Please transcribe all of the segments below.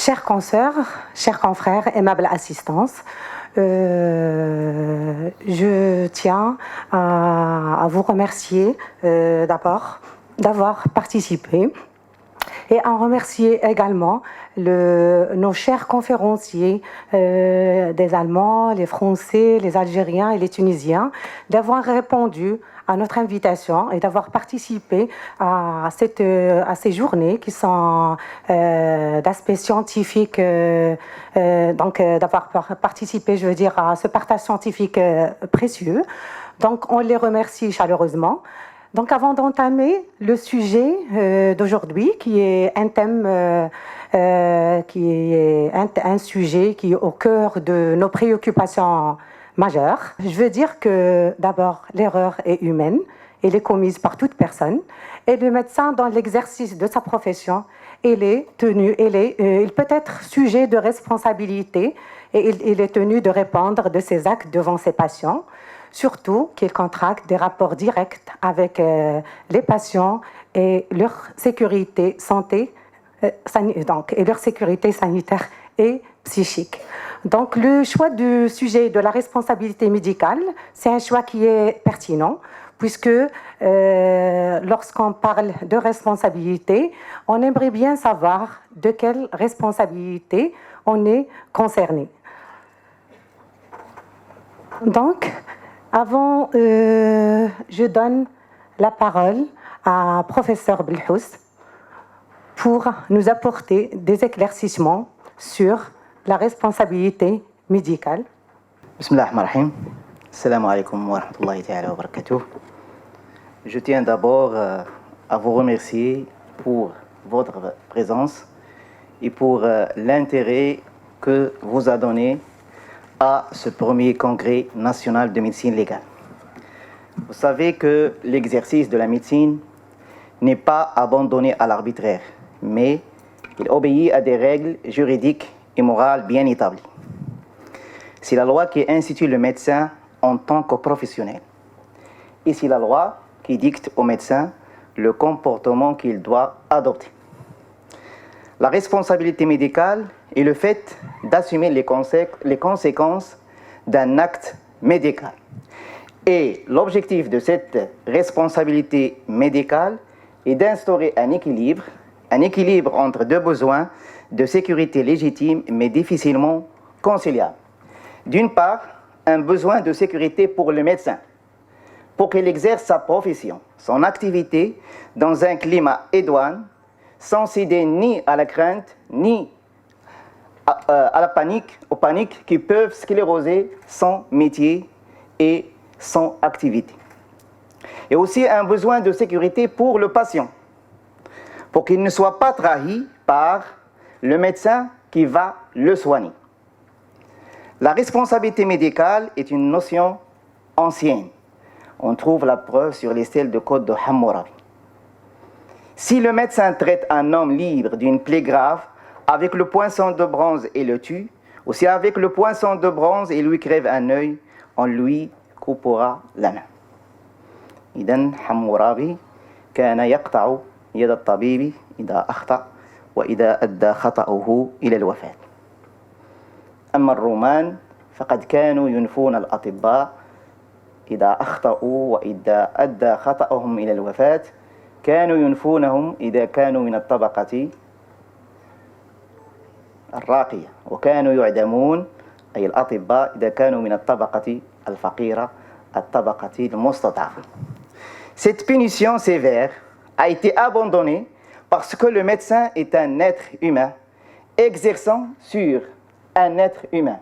Chers consoeurs, chers confrères, aimable assistance, je tiens à vous remercier d'abord d'avoir participé et à remercier également nos chers conférenciers des Allemands, les Français, les Algériens et les Tunisiens d'avoir répondu à notre invitation et d'avoir participé à ces journées qui sont d'aspect scientifique, donc d'avoir participé, je veux dire, à ce partage scientifique précieux. Donc on les remercie chaleureusement. Donc avant d'entamer le sujet d'aujourd'hui, qui est un thème, qui est un sujet qui est au cœur de nos préoccupations majeures, je veux dire que d'abord l'erreur est humaine, elle est commise par toute personne, et le médecin dans l'exercice de sa profession, il peut être sujet de responsabilité et il est tenu de répondre de ses actes devant ses patients. Surtout qu'il contracte des rapports directs avec les patients et leur sécurité et leur sécurité sanitaire et psychique. Donc le choix du sujet de la responsabilité médicale, c'est un choix qui est pertinent puisque lorsqu'on parle de responsabilité, on aimerait bien savoir de quelle responsabilité on est concerné. Donc, avant, je donne la parole à professeur Belhous pour nous apporter des éclaircissements sur la responsabilité médicale. Bismillah ar-Rahman ar-Rahim. Assalamu alaikum wa rahmatullahi ta'ala wa barakatuh. Je tiens d'abord à vous remercier pour votre présence et pour l'intérêt que vous a donné à ce premier congrès national de médecine légale. Vous savez que l'exercice de la médecine n'est pas abandonné à l'arbitraire, mais il obéit à des règles juridiques et morales bien établies. C'est la loi qui institue le médecin en tant que professionnel. Et c'est la loi qui dicte au médecin le comportement qu'il doit adopter. La responsabilité médicale est le fait d'assumer les conséquences d'un acte médical. Et l'objectif de cette responsabilité médicale est d'instaurer un équilibre entre deux besoins de sécurité légitimes mais difficilement conciliables. D'une part, un besoin de sécurité pour le médecin, pour qu'il exerce sa profession, son activité dans un climat idoine, sans céder ni à la crainte, ni à la panique, aux paniques qui peuvent scléroser son métier et son activité. Et aussi un besoin de sécurité pour le patient, pour qu'il ne soit pas trahi par le médecin qui va le soigner. La responsabilité médicale est une notion ancienne. On trouve la preuve sur les stèles de code de Hammurabi. Si le médecin traite un homme libre d'une plaie grave, avec le poinçon de bronze et le tue, ou si avec le poinçon de bronze il lui crève un œil, on lui coupera la main. إذن حمورابي كان يقطع يد الطبيب إذا أخطأ وإذا أدى خطأه إلى الوفاة. أما الرومان فقد كانوا ينفون الأطباء إذا أخطأوا وإذا أدى خطأهم إلى الوفاة كانوا ينفونهم إذا كانوا من الطبقة الراقية وكانوا يعدمون أي الأطباء إذا كانوا من الطبقة الفقيرة الطبقة المستضعفة. Cette punition sévère a été abandonnée parce que le médecin est un être humain exerçant sur un être humain.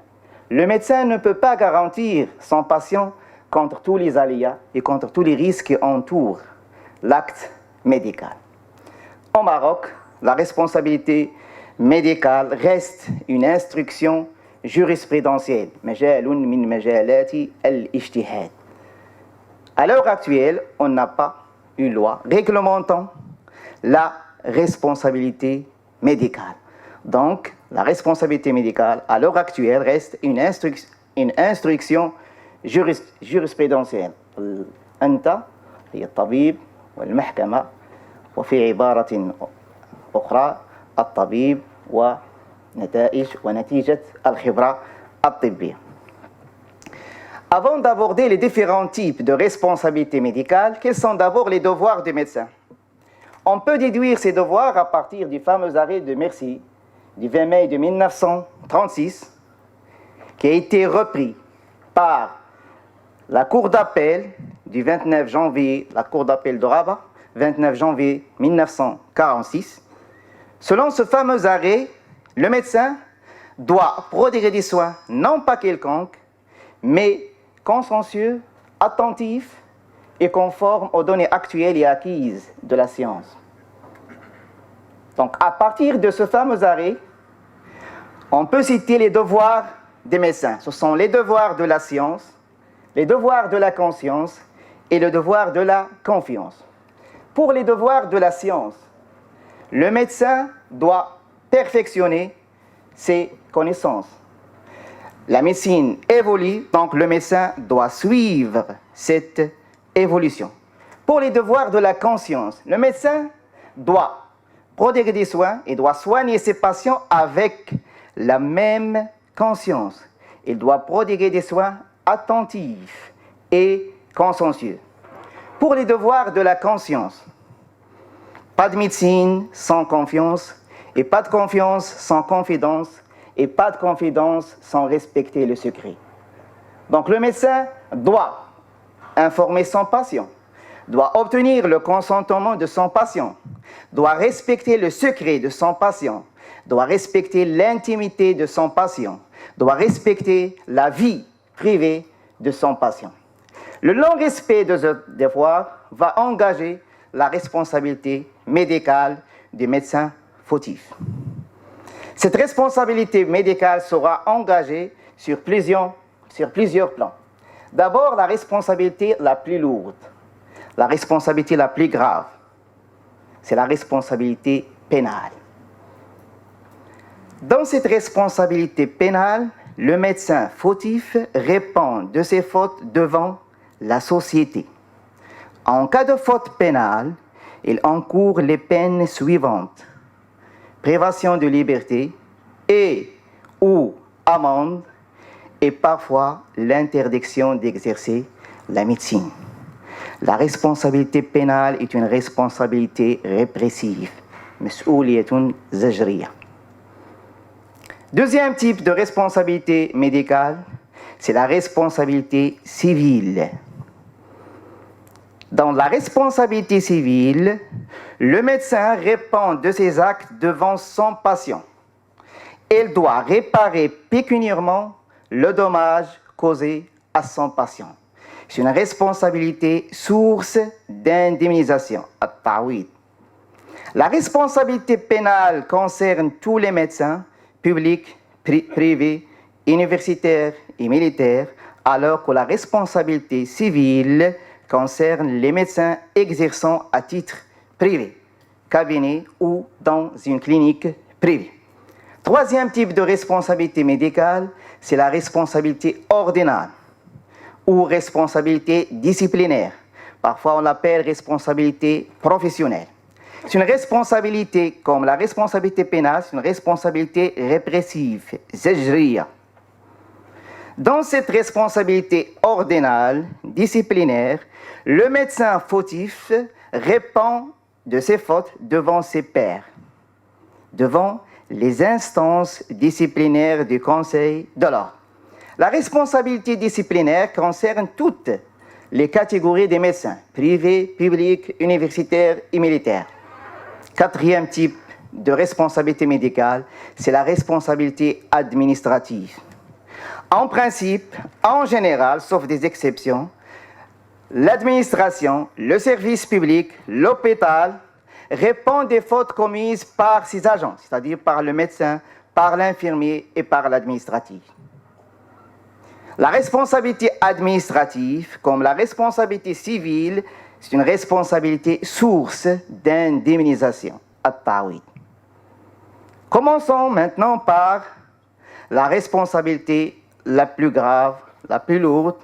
Le médecin ne peut pas garantir son patient contre tous les aléas et contre tous les risques qui entourent l'acte médical. Au Maroc, la responsabilité médicale reste une instruction jurisprudentielle. مجال من مجالات الاجتهاد. À l'heure actuelle, on n'a pas une loi réglementant la responsabilité médicale. Donc, la responsabilité médicale, à l'heure actuelle, reste une instruction jurisprudentielle. أنت هي الطبيب والمحكمة وفي عبارة أخرى الطبيب نتائج ونتيجة الخبرة الطبية. Avant d'aborder les différents types de responsabilités médicales, quels sont d'abord les devoirs du médecin? On peut déduire ces devoirs à partir du fameux arrêt de Mercy du 20 mai de 1936, qui a été repris par la Cour d'appel du 29 janvier, la Cour d'appel de Rabat, 29 janvier 1946. Selon ce fameux arrêt, le médecin doit prodiguer des soins non pas quelconques, mais consciencieux, attentifs et conformes aux données actuelles et acquises de la science. Donc, à partir de ce fameux arrêt, on peut citer les devoirs des médecins. Ce sont les devoirs de la science, les devoirs de la conscience et le devoir de la confiance. Pour les devoirs de la science, le médecin doit perfectionner ses connaissances. La médecine évolue, donc le médecin doit suivre cette évolution. Pour les devoirs de la conscience, le médecin doit prodiguer des soins et doit soigner ses patients avec la même conscience. Il doit prodiguer des soins attentifs et consciencieux. Pour les devoirs de la conscience, pas de médecine sans confiance, et pas de confiance sans confidence, et pas de confidence sans respecter le secret. Donc le médecin doit informer son patient, doit obtenir le consentement de son patient, doit respecter le secret de son patient, doit respecter l'intimité de son patient, doit respecter la vie privée de son patient. Le non-respect de ce devoir va engager la responsabilité médicale du médecin fautif. Cette responsabilité médicale sera engagée sur plusieurs plans. D'abord, la responsabilité la plus lourde, la responsabilité la plus grave, c'est la responsabilité pénale. Dans cette responsabilité pénale, le médecin fautif répond de ses fautes devant la société. En cas de faute pénale, il encourt les peines suivantes: privation de liberté et ou amende, et parfois l'interdiction d'exercer la médecine. La responsabilité pénale est une responsabilité répressive, مسؤولية زجرية. Deuxième type de responsabilité médicale, c'est la responsabilité civile. Dans la responsabilité civile, le médecin répond de ses actes devant son patient. Il doit réparer pécuniairement le dommage causé à son patient. C'est une responsabilité source d'indemnisation, at-ta'wid. La responsabilité pénale concerne tous les médecins, publics, privés, universitaires et militaires, alors que la responsabilité civile concerne les médecins exerçant à titre privé, cabinet ou dans une clinique privée. Troisième type de responsabilité médicale, c'est la responsabilité ordinale ou responsabilité disciplinaire. Parfois, on l'appelle responsabilité professionnelle. C'est une responsabilité, comme la responsabilité pénale, c'est une responsabilité répressive, zajriya. Dans cette responsabilité ordinale, disciplinaire, le médecin fautif répond de ses fautes devant ses pairs, devant les instances disciplinaires du Conseil de l'ordre. La responsabilité disciplinaire concerne toutes les catégories des médecins, privés, publics, universitaires et militaires. Quatrième type de responsabilité médicale, c'est la responsabilité administrative. En principe, en général, sauf des exceptions, l'administration, le service public, l'hôpital répond des fautes commises par ses agents, c'est-à-dire par le médecin, par l'infirmier et par l'administratif. La responsabilité administrative, comme la responsabilité civile, c'est une responsabilité source d'indemnisation, at-ta'wid. Commençons maintenant par la responsabilité la plus grave, la plus lourde,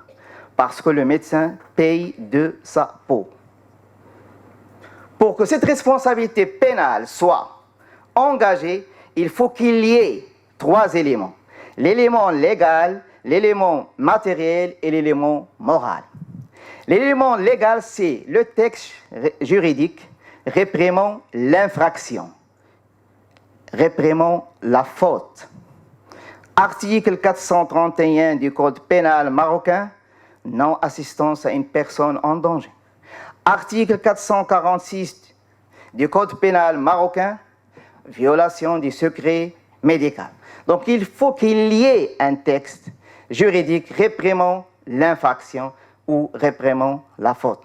parce que le médecin paye de sa peau. Pour que cette responsabilité pénale soit engagée, il faut qu'il y ait trois éléments. L'élément légal, l'élément matériel et l'élément moral. L'élément légal, c'est le texte juridique réprimant l'infraction, réprimant la faute. Article 431 du Code pénal marocain, non-assistance à une personne en danger. Article 446 du Code pénal marocain, violation du secret médical. Donc il faut qu'il y ait un texte juridique réprimant l'infraction ou réprimant la faute.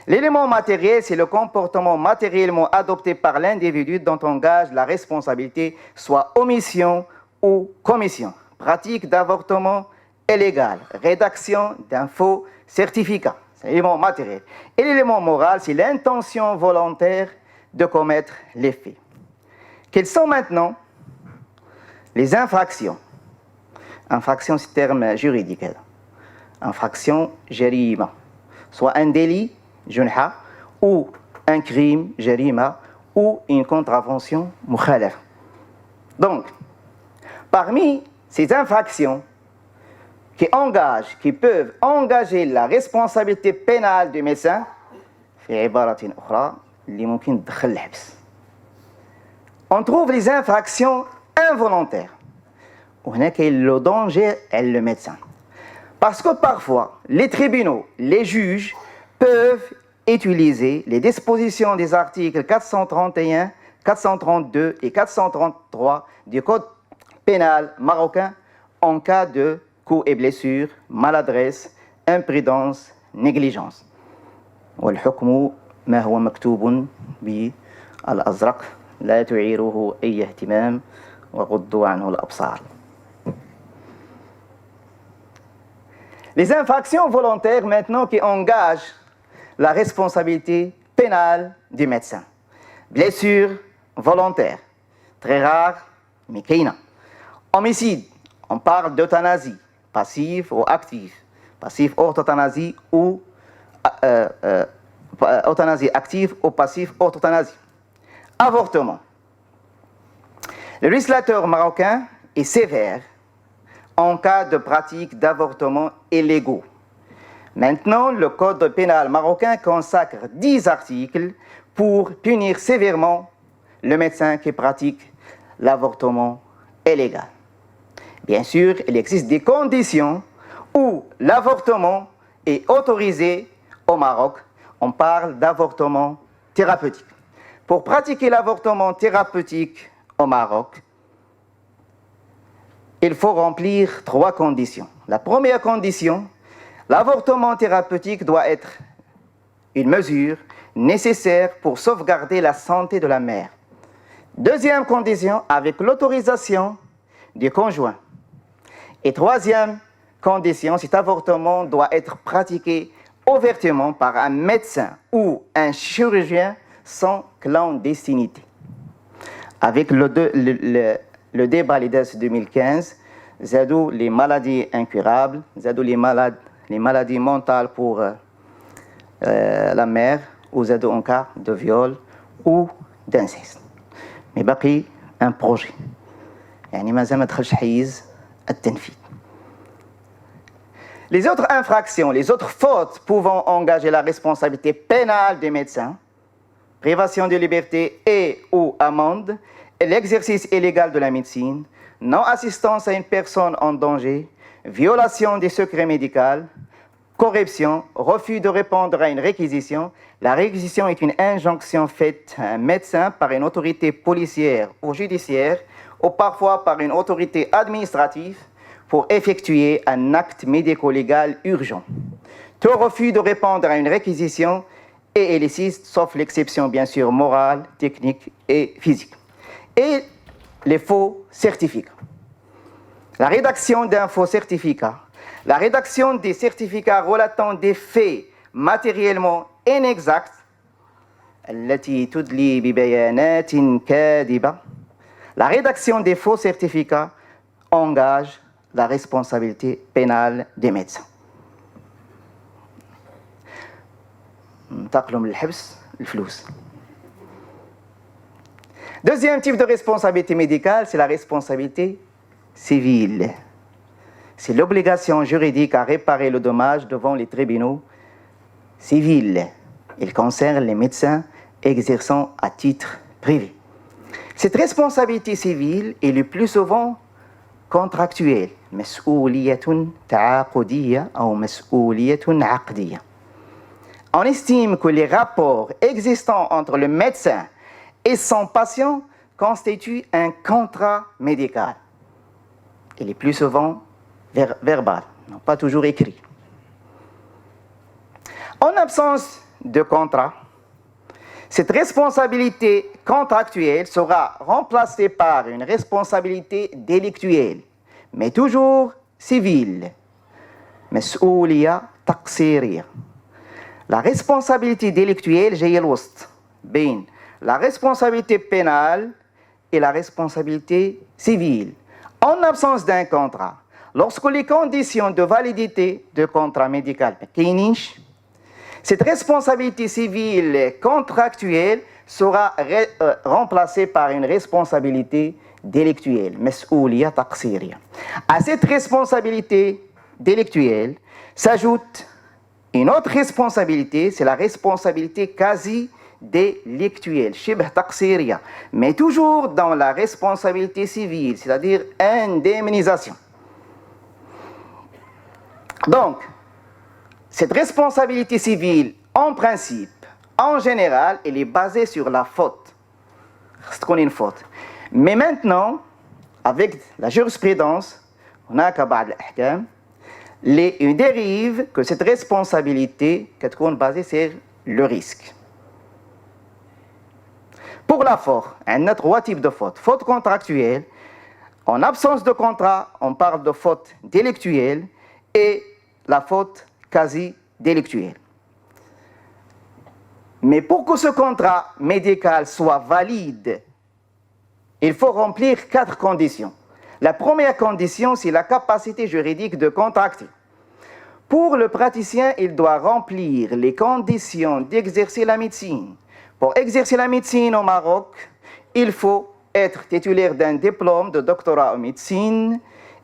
L'élément matériel, c'est le comportement matériellement adopté par l'individu dont on gage la responsabilité, soit omission ou commission. Pratique d'avortement illégal, rédaction d'un faux certificat. C'est l'élément matériel. Et l'élément moral, c'est l'intention volontaire de commettre les faits. Quelles sont maintenant les infractions? Infraction, c'est le terme juridique. Infraction, jarima. Soit un délit, junha, ou un crime, jarima, ou une contravention, mukhalaf. Donc, parmi ces infractions qui peuvent engager la responsabilité pénale du médecin, on trouve les infractions involontaires. Le danger est le médecin. Parce que parfois, les tribunaux, les juges peuvent utiliser les dispositions des articles 431, 432 et 433 du Code pénal marocain en cas de coups et blessures, maladresse, imprudence, négligence. والحكم ما هو مكتوب بالأزرق لا تعيره أي اهتمام وغضوا عنه الأبصار. Les infractions volontaires maintenant qui engagent la responsabilité pénale du médecin. Blessure volontaire, très rare, mais qu'il homicide, on parle d'euthanasie, passive ou active. Passive hors euthanasie ou euthanasie active ou passive hors euthanasie. Avortement. Le législateur marocain est sévère en cas de pratique d'avortement illégaux. Maintenant, le Code pénal marocain consacre 10 articles pour punir sévèrement le médecin qui pratique l'avortement illégal. Bien sûr, il existe des conditions où l'avortement est autorisé au Maroc. On parle d'avortement thérapeutique. Pour pratiquer l'avortement thérapeutique au Maroc, il faut remplir 3 conditions. La première condition, l'avortement thérapeutique doit être une mesure nécessaire pour sauvegarder la santé de la mère. Deuxième condition, avec l'autorisation du conjoint. Et troisième condition, cet avortement doit être pratiqué ouvertement par un médecin ou un chirurgien sans clandestinité. Avec le débat LIDES 2015, zadou les maladies incurables, zadou les maladies mentales pour la mère, ou zadou en cas de viol ou d'inceste. Mais باقي un projet. يعني مازال ما دخلش حيز التنفيذ. Les autres infractions, les autres fautes pouvant engager la responsabilité pénale des médecins, privation de liberté et ou amende, l'exercice illégal de la médecine, non-assistance à une personne en danger, violation des secrets médicaux, corruption, refus de répondre à une réquisition. La réquisition est une injonction faite à un médecin par une autorité policière ou judiciaire ou parfois par une autorité administrative pour effectuer un acte médico-légal urgent. Tout refus de répondre à une réquisition est illicite, sauf l'exception bien sûr morale, technique et physique. Et les faux certificats. La rédaction d'un faux certificat, la rédaction des certificats relatant des faits matériellement inexacts, التي تدلي ببيانات كاذبة. La rédaction des faux certificats engage la responsabilité pénale des médecins. انتقلوا من الحبس الفلوس. Deuxième type de responsabilité médicale, c'est la responsabilité civil. C'est l'obligation juridique à réparer le dommage devant les tribunaux civils. Il concerne les médecins exerçant à titre privé. Cette responsabilité civile est le plus souvent contractuelle. مسؤولية تعاقدية أو مسؤولية عقدية. On estime que les rapports existants entre le médecin et son patient constituent un contrat médical. Il est plus souvent verbal, non pas toujours écrit. En absence de contrat, cette responsabilité contractuelle sera remplacée par une responsabilité délictuelle, mais toujours civile. مسؤولية تقصيرية. La responsabilité délictuelle جاية الوسط بين la responsabilité pénale et la responsabilité civile. En absence d'un contrat, lorsque les conditions de validité de contrat médical كاينينش, cette responsabilité civile contractuelle sera remplacée par une responsabilité délictuelle, مسؤولية تقصيرية. À cette responsabilité délictuelle s'ajoute une autre responsabilité, c'est la responsabilité quasi délictuelle, شبه تقصيرية, mais toujours dans la responsabilité civile, c'est-à-dire indemnisation. Donc, cette responsabilité civile, en principe, en général, elle est basée sur la faute. C'est qu'on est une faute. Mais maintenant, avec la jurisprudence, on a une dérive que cette responsabilité est basée sur le risque. Pour la faute, on a trois types de fautes. Faute contractuelle, en absence de contrat, on parle de faute délictuelle et la faute quasi délictuelle. Mais pour que ce contrat médical soit valide, il faut remplir 4 conditions. La première condition, c'est la capacité juridique de contracter. Pour le praticien, il doit remplir les conditions d'exercer la médecine. Pour exercer la médecine au Maroc, il faut être titulaire d'un diplôme de doctorat en médecine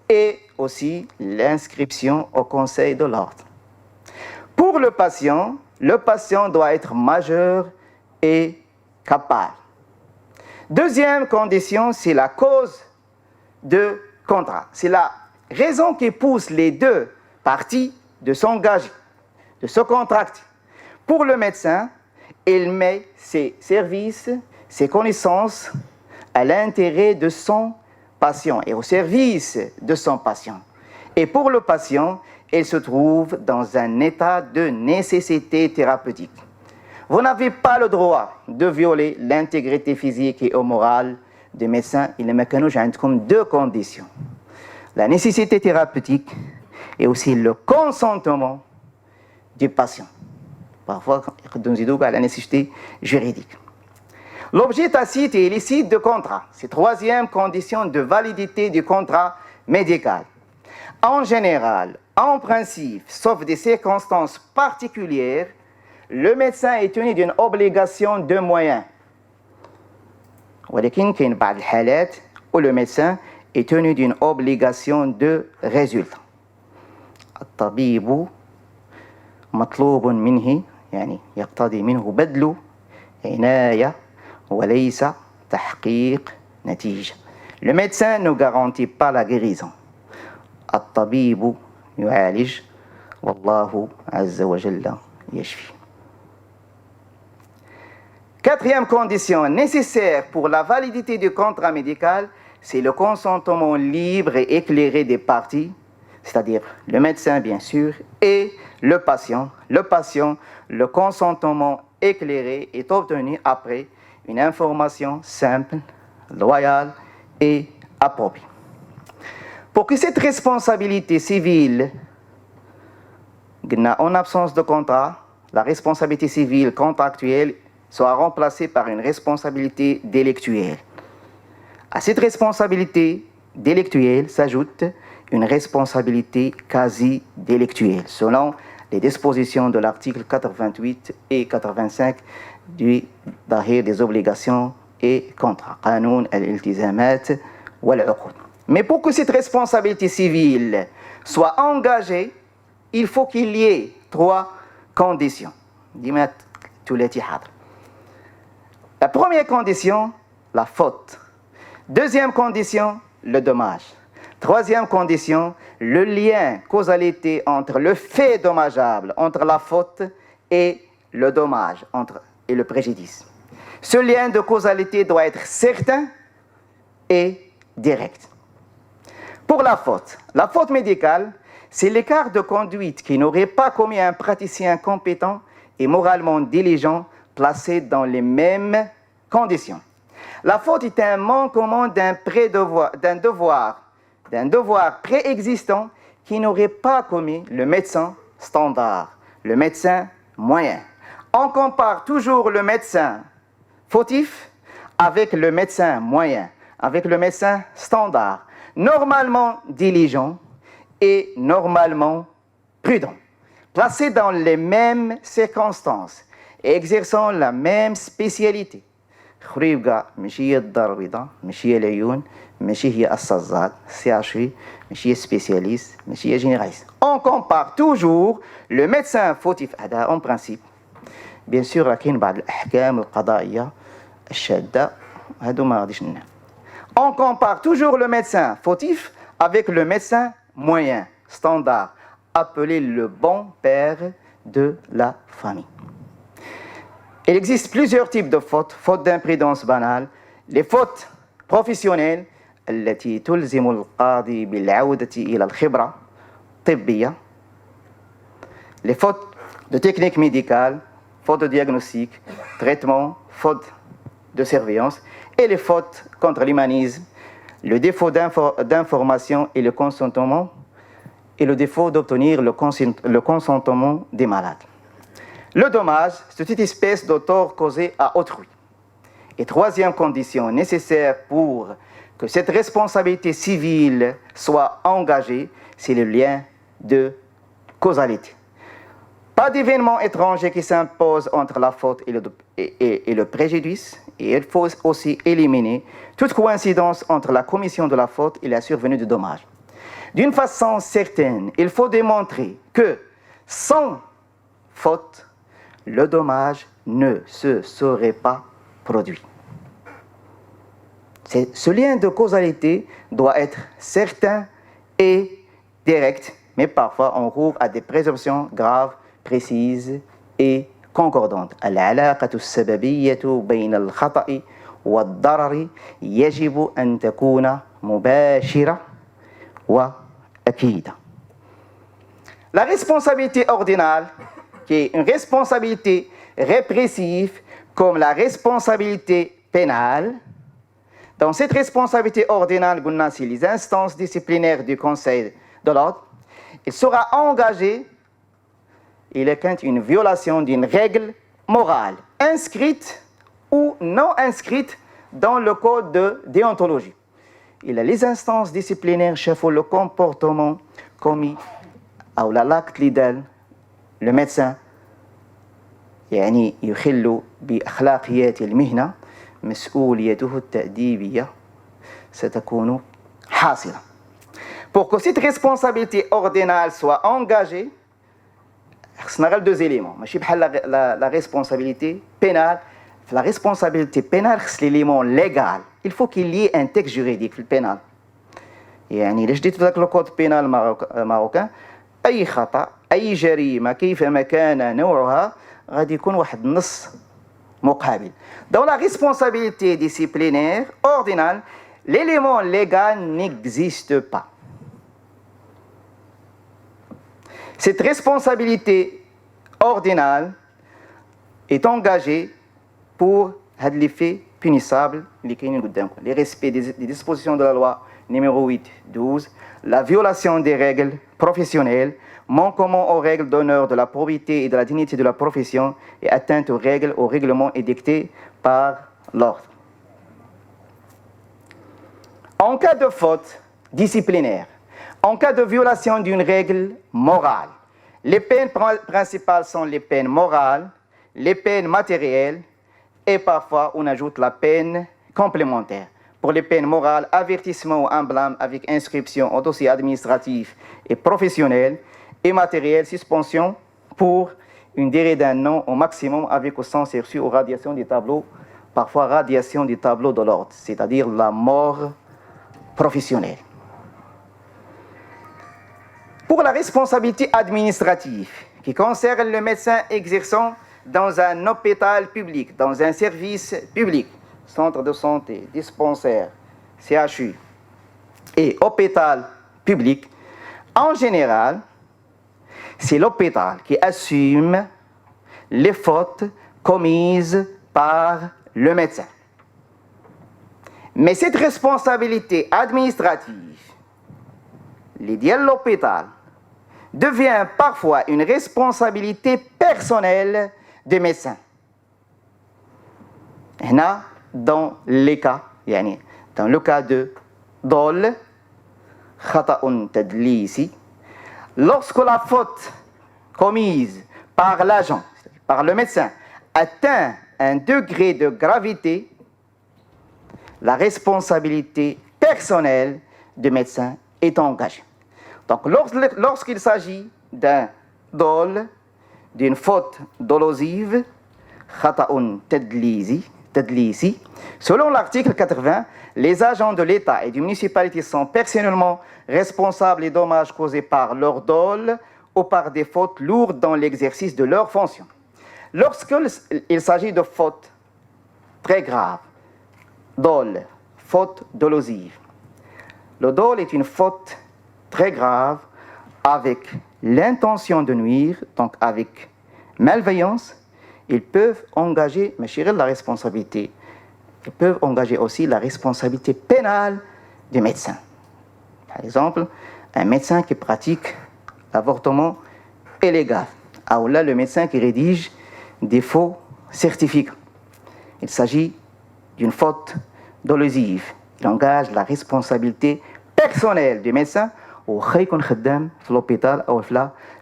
et aussi l'inscription au Conseil de l'ordre. Pour le patient doit être majeur et capable. Deuxième condition, c'est la cause de contrat. C'est la raison qui pousse les deux parties de s'engager, de se contracter. Pour le médecin, il met ses services, ses connaissances à l'intérêt de son patient et au service de son patient. Et pour le patient, il se trouve dans un état de nécessité thérapeutique. Vous n'avez pas le droit de violer l'intégrité physique et morale des médecins. Il n'y a comme 2 conditions. La nécessité thérapeutique et aussi le consentement du patient. Parfois, on a la nécessité juridique. L'objet tacite et illicite de contrat. C'est 3e condition de validité du contrat médical. En général, en principe, sauf des circonstances particulières, le médecin est tenu d'une obligation de moyens. ولكن كاين بعض الحالات où le médecin est tenu d'une obligation de résultat. الطبيب مطلوب منه يعني يقتضي منه بذل عناية وليس تحقيق نتيجة. Le médecin ne garantit pas la guérison. الطبيب يعالج والله عز وجل يشفي. 4e condition nécessaire pour la validité du contrat médical, c'est le consentement libre et éclairé des parties, c'est-à-dire le médecin bien sûr et le patient. Le consentement éclairé est obtenu après une information simple, loyale et appropriée. Pour que cette responsabilité civile, en absence de contrat, la responsabilité civile contractuelle soit remplacée par une responsabilité délictuelle. À cette responsabilité délictuelle s'ajoute une responsabilité quasi délictuelle, selon les dispositions de l'article 88 et 85 du Dahir des obligations et contrats, قانون الالتزامات والعقود. Mais pour que cette responsabilité civile soit engagée, il faut qu'il y ait 3 conditions. La première condition, la faute. Deuxième condition, le dommage. Troisième condition, le lien, causalité entre le fait dommageable, entre la faute et le dommage, et le préjudice. Ce lien de causalité doit être certain et direct. Pour la faute médicale, c'est l'écart de conduite qui n'aurait pas commis un praticien compétent et moralement diligent placé dans les mêmes conditions. La faute est un manquement d'un devoir préexistant qui n'aurait pas commis le médecin standard, le médecin moyen. On compare toujours le médecin fautif avec le médecin moyen, avec le médecin standard, normalement diligent et normalement prudent, placé dans les mêmes circonstances et exerçant la même spécialité. خريبقى ماشي هي الدار البيضاء، ماشي هي العيون، ماشي هي الصزاد، CHU، ماشي هي spécialiste، ماشي هي généraliste. On compare toujours le médecin fautif هذا en principe. Bien sûr كاين بعض الأحكام القضائية الشاذة هادو ما غاديش ننام. On compare toujours le médecin fautif avec le médecin moyen, standard, appelé le bon père de la famille. Il existe plusieurs types de fautes. Fautes d'imprudence banale, les fautes professionnelles التي تلزم القاضي بالعودة إلى الخبرة الطبية, les fautes de technique médicale, fautes de diagnostic, traitement, fautes de surveillance et les fautes contre l'humanisme, le défaut d'information et le consentement et le défaut d'obtenir le consentement des malades. Le dommage, c'est toute espèce de tort causé à autrui. Et troisième condition nécessaire pour que cette responsabilité civile soit engagée, c'est le lien de causalité. Pas d'événement étranger qui s'impose entre la faute et le préjudice, et il faut aussi éliminer toute coïncidence entre la commission de la faute et la survenue du dommage. D'une façon certaine, il faut démontrer que sans faute, le dommage ne se serait pas produit. Ce lien de causalité doit être certain et direct, mais parfois on trouve à des présomptions graves, précises et concordantes. العلاقة السببية بين الخطأ والضرر يجب أن تكون مباشرة وأكيدة. La responsabilité ordinale, qui est une responsabilité répressive comme la responsabilité pénale. Dans cette responsabilité ordinale, c'est les instances disciplinaires du Conseil de l'ordre. Il sera engagé, il est quand une violation d'une règle morale, inscrite ou non inscrite dans le code de déontologie. Il a les instances disciplinaires chefs le comportement commis ou l'acte légal. Le médecin يعني يخل بأخلاقيات المهنة مسؤوليته التأديبية ستكون حاصلة. Pour que cette responsabilité ordinale soit engagée, خصنا غير 2 éléments. ماشي بحال la responsabilité pénale. La responsabilité pénale خص l'élément légal. Il faut qu'il y ait un texte juridique في البينال. يعني إلا شديت في ذاك الكود بينال ماروكان أي خطأ أي جريمة كيفما كان نوعها غادي يكون واحد النص مقابل. Dans la responsabilité disciplinaire ordinale, l'élément légal n'existe pas. Cette responsabilité ordinale est engagée pour les faits punissables, les respects des dispositions de la loi numéro 8-12, la violation des règles professionnelles, manquement aux règles d'honneur, de la probité et de la dignité de la profession et atteinte aux règles, aux règlements édictés par l'ordre. En cas de faute disciplinaire, en cas de violation d'une règle morale, les peines principales sont les peines morales, les peines matérielles et parfois on ajoute la peine complémentaire. pour les peines morales, avertissement ou un blâme avec inscription au dossier administratif et professionnel et matériel, suspension pour une durée d'un an au maximum avec au sens reçu aux radiations des tableaux, parfois radiation des tableaux de l'ordre, c'est-à-dire la mort professionnelle. Pour la responsabilité administrative qui concerne le médecin exerçant dans un hôpital public, dans un service public, centre de santé, dispensaire, CHU et hôpital public, en général, c'est l'hôpital qui assume les fautes commises par le médecin. Mais cette responsabilité administrative, liée à l'hôpital, devient parfois une responsabilité personnelle des médecins. Là, dans les cas, dans le cas de dol, khata'un tadlisi, lorsque la faute commise par l'agent, par le médecin, atteint un degré de gravité, la responsabilité personnelle du médecin est engagée. Donc, lorsqu'il s'agit d'un dol, d'une faute dolosive, khata'un tadlisi, selon l'article 80, les agents de l'État et des municipalités sont personnellement responsables des dommages causés par leur dol ou par des fautes lourdes dans l'exercice de leurs fonctions. Lorsqu'il s'agit de fautes très graves, dol, faute dolosive, le dol est une faute très grave avec l'intention de nuire, donc avec malveillance. Ils peuvent engager, mais chérir la responsabilité. Ils peuvent engager aussi la responsabilité pénale du médecin. Par exemple, un médecin qui pratique l'avortement illégal. Ah, ou là, le médecin qui rédige des faux certificats. Il s'agit d'une faute dolosive. Il engage la responsabilité personnelle du médecin au khaddam, l'hôpital ou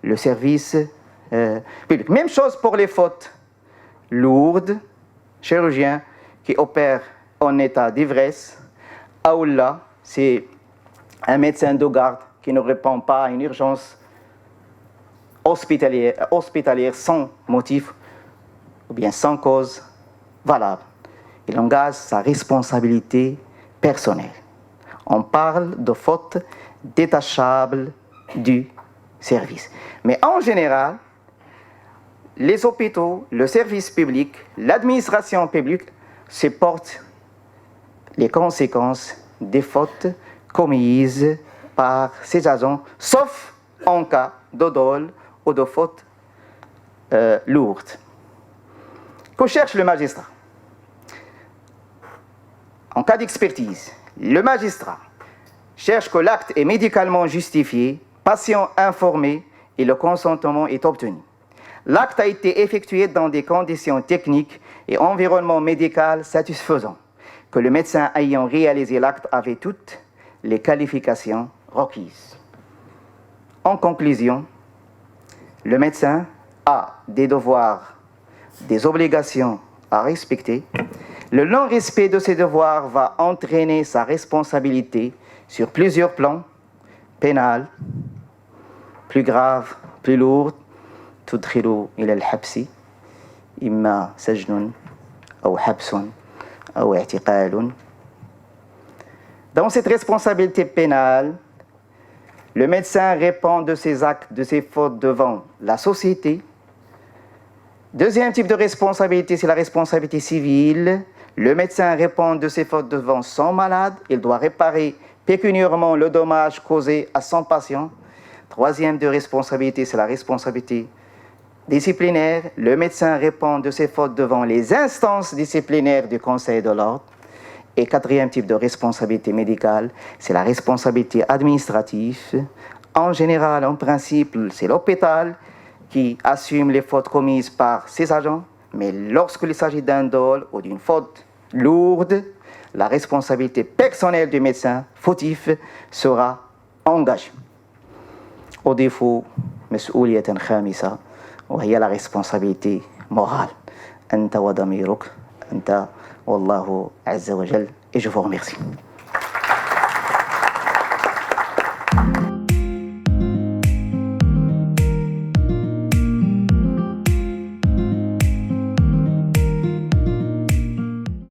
le service public. Même chose pour les fautes lourdes, chirurgien qui opère en état d'ivresse, Aoula, c'est un médecin de garde qui ne répond pas à une urgence hospitalière sans motif ou bien sans cause valable. Il engage sa responsabilité personnelle. On parle de faute détachable du service. Mais en général, les hôpitaux, le service public, l'administration publique supportent les conséquences des fautes commises par ces agents, sauf en cas de dol ou de fautes lourdes. Que cherche le magistrat? En cas d'expertise, le magistrat cherche que l'acte est médicalement justifié, patient informé et le consentement est obtenu. L'acte a été effectué dans des conditions techniques et environnement médical satisfaisants, que le médecin ayant réalisé l'acte avait toutes les qualifications requises. En conclusion, le médecin a des devoirs, des obligations à respecter. Le non-respect de ces devoirs va entraîner sa responsabilité sur plusieurs plans, pénal, plus grave, plus lourd, تدخل إلى الحبس إما سجن أو حبس أو اعتقال. Dans cette responsabilité pénale, le médecin répond de ses actes, de ses fautes devant la société. Deuxième type de responsabilité, c'est la responsabilité civile. Le médecin répond de ses fautes devant son malade. Il doit réparer pécuniairement le dommage causé à son patient. Troisième de responsabilité, c'est la responsabilité disciplinaire. Le médecin répond de ses fautes devant les instances disciplinaires du Conseil de l'ordre. Et quatrième type de responsabilité médicale, c'est la responsabilité administrative. En général, en principe, c'est l'hôpital qui assume les fautes commises par ses agents. Mais lorsqu'il s'agit d'un dol ou d'une faute lourde, la responsabilité personnelle du médecin fautif sera engagée. Au défaut, مسؤولية خامسة وهي la responsabilité morale. أنت وضميرك أنت والله عز وجل et je vous remercie.